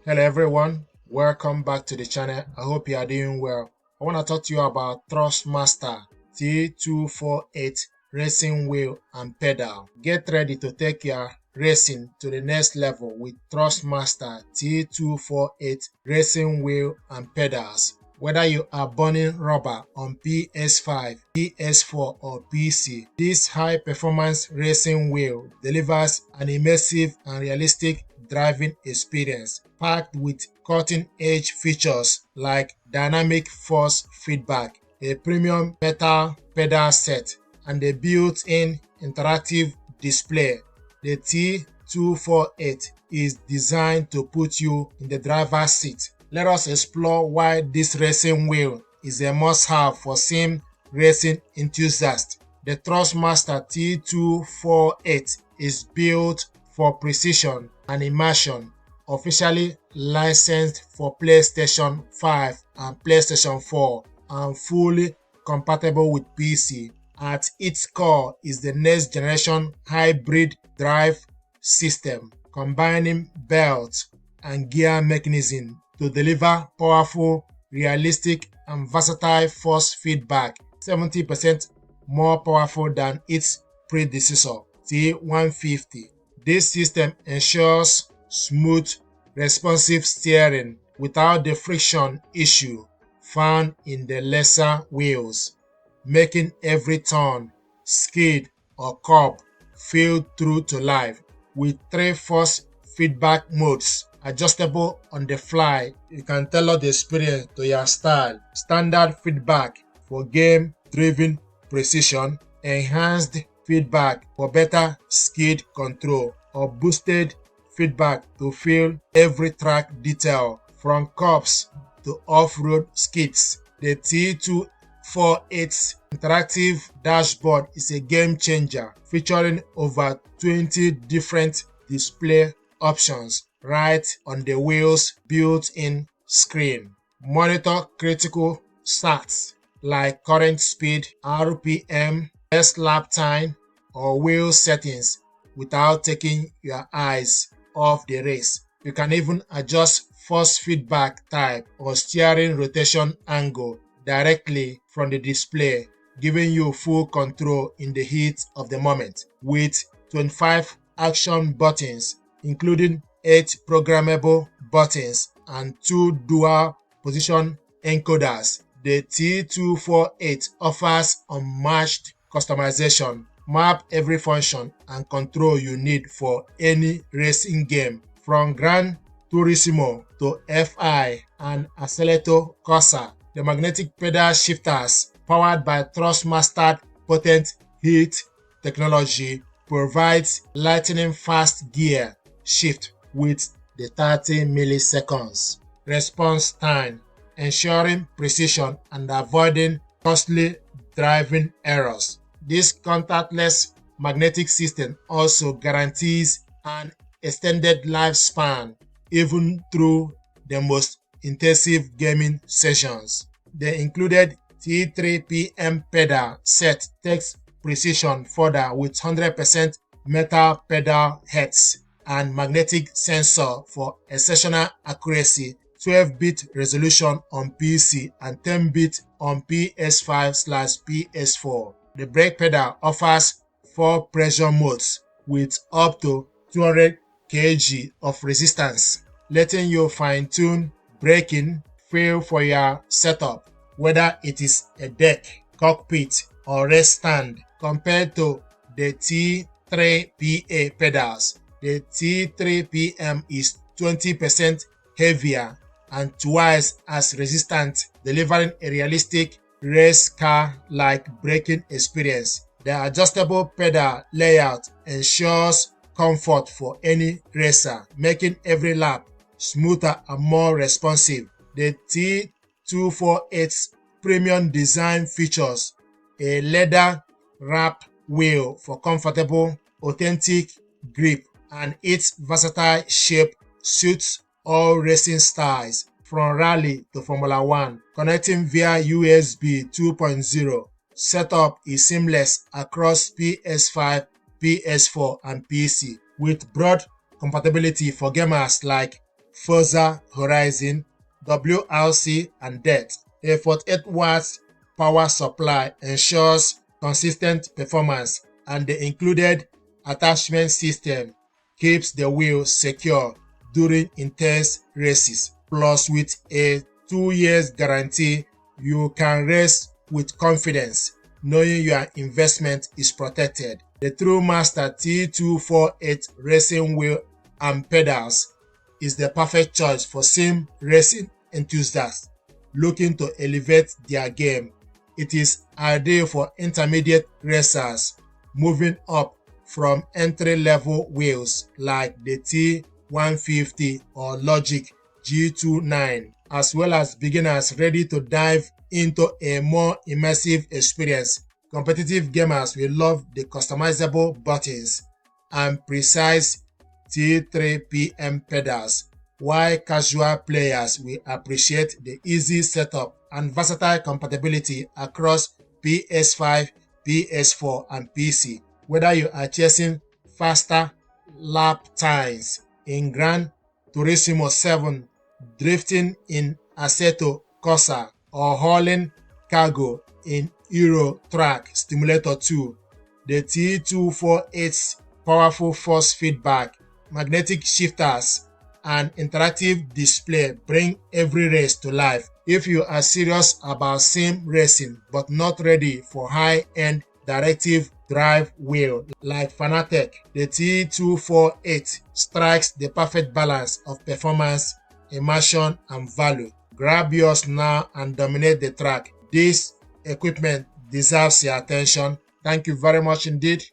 Hello everyone, welcome back to the channel. I hope you are doing well. I want to talk to you about Thrustmaster T248 racing wheel and pedal. Get ready to take your racing to the next level with Thrustmaster T248 racing wheel and pedals. Whether you are burning rubber on PS5, PS4 or PC, this high-performance racing wheel delivers an immersive and realistic driving experience packed with cutting-edge features like dynamic force feedback, a premium metal pedal set, and a built-in interactive display. The T248 is designed to put you in the driver's seat. Let us explore why this racing wheel is a must-have for sim racing enthusiasts. The Thrustmaster T248 is built for precision and immersion, officially licensed for PlayStation 5 and PlayStation 4, and fully compatible with PC. At its core is the next generation hybrid drive system, combining belt and gear mechanism to deliver powerful, realistic, and versatile force feedback, 70% more powerful than its predecessor, T150. This system ensures smooth, responsive steering without the friction issue found in the lesser wheels, making every turn, skid, or curb feel true to life. With 3 force feedback modes, adjustable on the fly, you can tailor the experience to your style. Standard feedback for game-driven precision, enhanced feedback for better skid control, or boosted feedback to feel every track detail from curbs to off-road skids. The T248's interactive dashboard is a game changer, featuring over 20 different display options right on the wheel's built-in screen. Monitor critical stats like current speed, RPM, best lap time, or wheel settings without taking your eyes off the race. You can even adjust force feedback type or steering rotation angle directly from the display, giving you full control in the heat of the moment. With 25 action buttons, including 8 programmable buttons and 2 dual position encoders, the T248 offers unmatched customization. Map every function and control you need for any racing game, from Gran Turismo to FI and Accelerator Corsa. The magnetic pedal shifters, powered by Thrustmaster potent heat technology, provides lightning-fast gear shift with the 30 milliseconds response time, ensuring precision and avoiding costly driving errors. This contactless magnetic system also guarantees an extended lifespan even through the most intensive gaming sessions. The included T3PM pedal set takes precision further with 100% metal pedal heads and magnetic sensor for exceptional accuracy, 12-bit resolution on PC and 10-bit on PS5/PS4. The brake pedal offers 4 pressure modes with up to 200 kg of resistance, letting you fine-tune braking feel for your setup, whether it is a deck, cockpit, or race stand. Compared to the T3PA pedals, the T3PM is 20% heavier and twice as resistant, delivering a realistic race car-like braking experience. The adjustable pedal layout ensures comfort for any racer, making every lap smoother and more responsive. The T248's premium design features a leather-wrapped wheel for comfortable, authentic grip, and its versatile shape suits all racing styles, from rally to Formula 1, connecting via USB 2.0. Setup is seamless across PS5, PS4, and PC, with broad compatibility for gamers like Forza Horizon, WRC, and Death. A 48 watts power supply ensures consistent performance, and the included attachment system keeps the wheel secure during intense races. Plus, with a 2 years guarantee, you can race with confidence, knowing your investment is protected. The Thrustmaster T248 racing wheel and pedals is the perfect choice for sim racing enthusiasts looking to elevate their game. It is ideal for intermediate racers moving up from entry-level wheels like the T150 or Logic G29, as well as beginners ready to dive into a more immersive experience. Competitive gamers will love the customizable buttons and precise T3PM pedals, while casual players will appreciate the easy setup and versatile compatibility across PS5, PS4, and PC. Whether you are chasing faster lap times in Gran Turismo 7, drifting in Assetto Corsa, or hauling cargo in Euro Truck Simulator 2, the T248's powerful force feedback, magnetic shifters, and interactive display bring every race to life. If you are serious about sim racing but not ready for high-end directive drive wheel like Fanatec, the T248 strikes the perfect balance of performance, immersion, and value. Grab yours now and dominate the track. This equipment deserves your attention. Thank you very much indeed.